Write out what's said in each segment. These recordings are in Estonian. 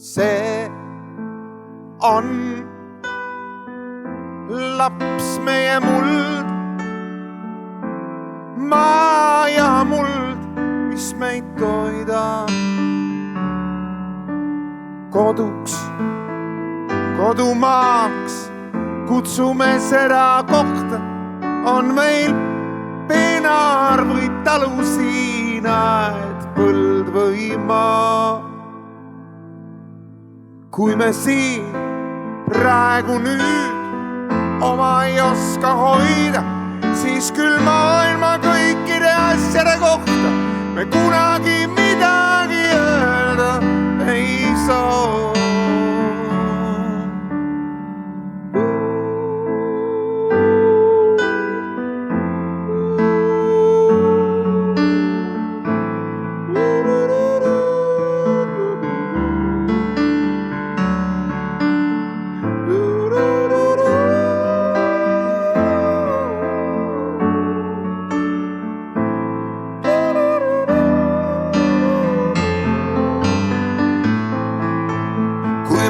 see on laps meie muld, maa ja muld, mis meid toidab. Koduks, kodumaaks kutsume seda kohta, on meil peenar või talusiina, et põld või maa. Kui me siin praegu nüüd oma ei oska hoida, siis küll maailma kõikide asjade kohta me kunagi midagi öelda ei saa.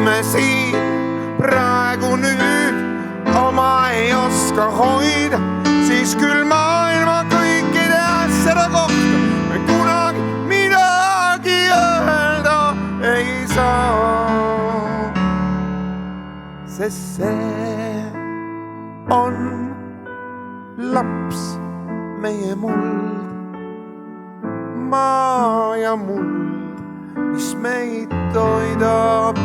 Me siin praegu nüüd oma ei oska hoida, siis küll maailma kõikide asjade kohta me kunagi midagi öelda ei saa. Sest see on laps meie muld, maa ja muld, mis meid toidab.